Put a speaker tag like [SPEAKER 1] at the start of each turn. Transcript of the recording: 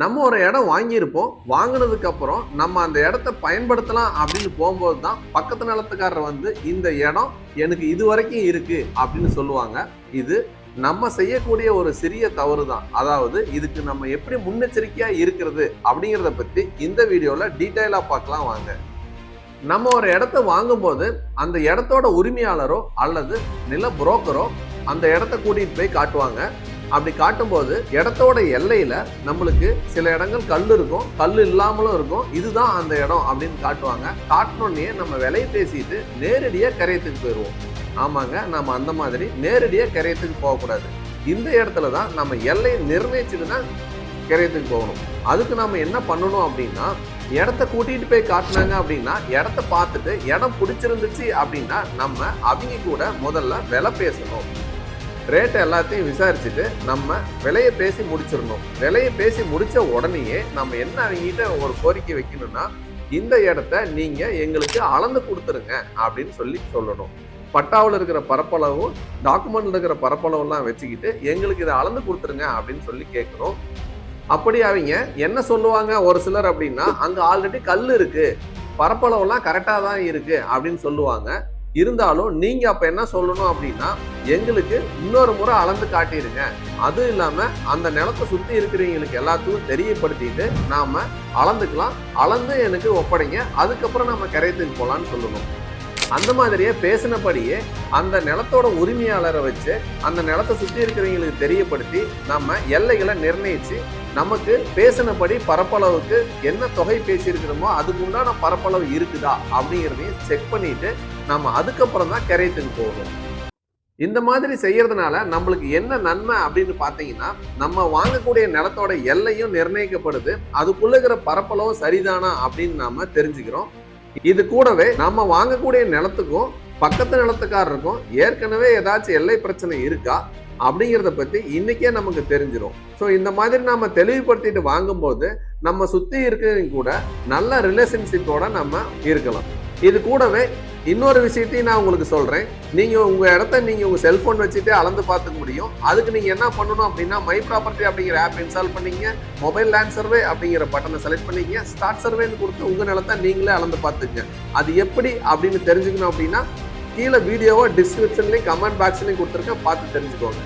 [SPEAKER 1] நம்ம ஒரு இடம் வாங்கியிருப்போம். வாங்குனதுக்கு அப்புறம் நம்ம அந்த இடத்த பயன்படுத்தலாம் அப்படின்னு போம்போது தான் பக்கத்து நிலத்துக்காரர் வந்து, "இந்த இடம் எனக்கு இதுவரைக்கும் இருக்கு" அப்படின்னு சொல்லுவாங்க. இது நம்ம செய்யக்கூடிய ஒரு சிறிய தவறு தான். அதாவது இதுக்கு நம்ம எப்படி முன்னெச்சரிக்கையா இருக்கிறது அப்படிங்கிறத பத்தி இந்த வீடியோல டீட்டெயிலா பார்க்கலாம் வாங்க. நம்ம ஒரு இடத்த வாங்கும்போது அந்த இடத்தோட உரிமையாளரோ அல்லது நில புரோக்கரோ அந்த இடத்த கூட்டிட்டு போய் காட்டுவாங்க. அப்படி காட்டும்போது இடத்தோட எல்லையில நம்மளுக்கு சில இடங்கள் கல் இருக்கும், கல் இல்லாமலும் இருக்கும். இதுதான் அந்த இடம் அப்படின்னு காட்டுவாங்க. காட்டினோடனே நம்ம விலையை பேசிட்டு நேரடியா கரையத்துக்கு போயிடுவோம். ஆமாங்க, நம்ம அந்த மாதிரி நேரடியா கரையத்துக்கு போகக்கூடாது. இந்த இடத்துல தான் நம்ம எல்லையை நிர்ணயிச்சுட்டு தான் கிரயத்துக்கு போகணும். அதுக்கு நம்ம என்ன பண்ணணும் அப்படின்னா, இடத்த கூட்டிட்டு போய் காட்டினாங்க அப்படின்னா, இடத்த பார்த்துட்டு இடம் பிடிச்சிருந்துச்சு அப்படின்னா நம்ம அவங்க கூட முதல்ல விலை பேசணும். ரேட் எல்லாத்தையும் விசாரிச்சுட்டு நம்ம விலையை பேசி முடிச்சிடணும். விலையை பேசி முடிச்ச உடனேயே நம்ம என்ன அவங்ககிட்ட ஒரு கோரிக்கை வைக்கணும்னா, இந்த இடத்த நீங்க எங்களுக்கு அளந்து கொடுத்துருங்க அப்படின்னு சொல்லணும். பட்டாவில் இருக்கிற பரப்பளவும் டாக்குமெண்ட்ல இருக்கிற பரப்பளவுலாம் வச்சுக்கிட்டு எங்களுக்கு இதை அளந்து கொடுத்துருங்க அப்படின்னு சொல்லி கேட்கணும். அப்படி அவங்க என்ன சொல்லுவாங்க ஒரு சிலர் அப்படின்னா, அங்க ஆல்ரெடி கல் இருக்கு, பரப்பளவுலாம் கரெக்டா தான் இருக்கு அப்படின்னு சொல்லுவாங்க. இருந்தாலும் நீங்க அப்ப என்ன சொல்லணும் அப்படின்னா, எங்களுக்கு இன்னொரு முறை அளந்து காட்டிருங்க. அதுவும் இல்லாம அந்த நிலத்தை சுத்தி இருக்கிறவங்களுக்கு எல்லாத்துக்கும் தெரியப்படுத்திட்டு நாம அளந்துக்கலாம். அளந்து எனக்கு ஒப்படைங்க. அதுக்கப்புறம் நம்ம கரையத்துக்கு போலான்னு சொல்லணும். அந்த மாதிரியே பேசினபடியே அந்த நிலத்தோட உரிமையாளரை வச்சு அந்த நிலத்தை சுற்றி இருக்கிறவங்களுக்கு தெரியப்படுத்தி நம்ம எல்லைகளை நிர்ணயிச்சு நமக்கு பேசினபடி பரப்பளவுக்கு என்ன தொகை பேசியிருக்கிறோமோ அதுக்கு உண்டான பரப்பளவு இருக்குதா அப்படிங்கிறதையும் செக் பண்ணிட்டு நம்ம அதுக்கப்புறம் தான் கரையத்துக்கு போகணும். இந்த மாதிரி செய்யறதுனால நம்மளுக்கு என்ன நன்மை அப்படின்னு பாத்தீங்கன்னா, நம்ம வாங்கக்கூடிய நிலத்தோட எல்லையும் நிர்ணயிக்கப்படுது. அதுக்குள்ள இருக்கிற பரப்பளவும் சரிதானா அப்படின்னு நாம தெரிஞ்சுக்கிறோம். இது கூடவே நம்ம வாங்கக்கூடிய நிலத்துக்கும் பக்கத்து நிலத்துக்காரருக்கும் ஏற்கனவே ஏதாச்சும் எல்லை பிரச்சனை இருக்கா அப்படிங்கிறத பத்தி இன்னைக்கே நமக்கு தெரிஞ்சிடும். ஸோ இந்த மாதிரி நாம தெளிவுபடுத்திட்டு வாங்கும்போது நம்ம சுத்தி இருக்கிறவங்க கூட நல்ல ரிலேஷன்ஷிப்போட நம்ம இருக்கலாம். இது கூடவே இன்னொரு விஷயத்தையும் நான் உங்களுக்கு சொல்றேன். நீங்க உங்க இடத்த நீங்க உங்க செல்போன் வச்சுட்டு அளந்து பார்த்துக்க முடியும். அதுக்கு நீங்க என்ன பண்ணணும் அப்படின்னா, மை ப்ராப்பர்ட்டி அப்படிங்கிற ஆப் இன்ஸ்டால் பண்ணீங்க, மொபைல் லேண்ட் சர்வே அப்படிங்கிற பட்டனை செலக்ட் பண்ணீங்க, ஸ்டார்ட் சர்வேன்னு கொடுத்து உங்க நிலத்தை நீங்களே அளந்து பார்த்துங்க. அது எப்படி அப்படின்னு தெரிஞ்சுக்கணும் அப்படின்னா, கீழே வீடியோவை டிஸ்கிரிப்ஷன்லயும் கமெண்ட் பாக்ஸ்லயும் கொடுத்துருக்கேன், பார்த்து தெரிஞ்சுக்கோங்க.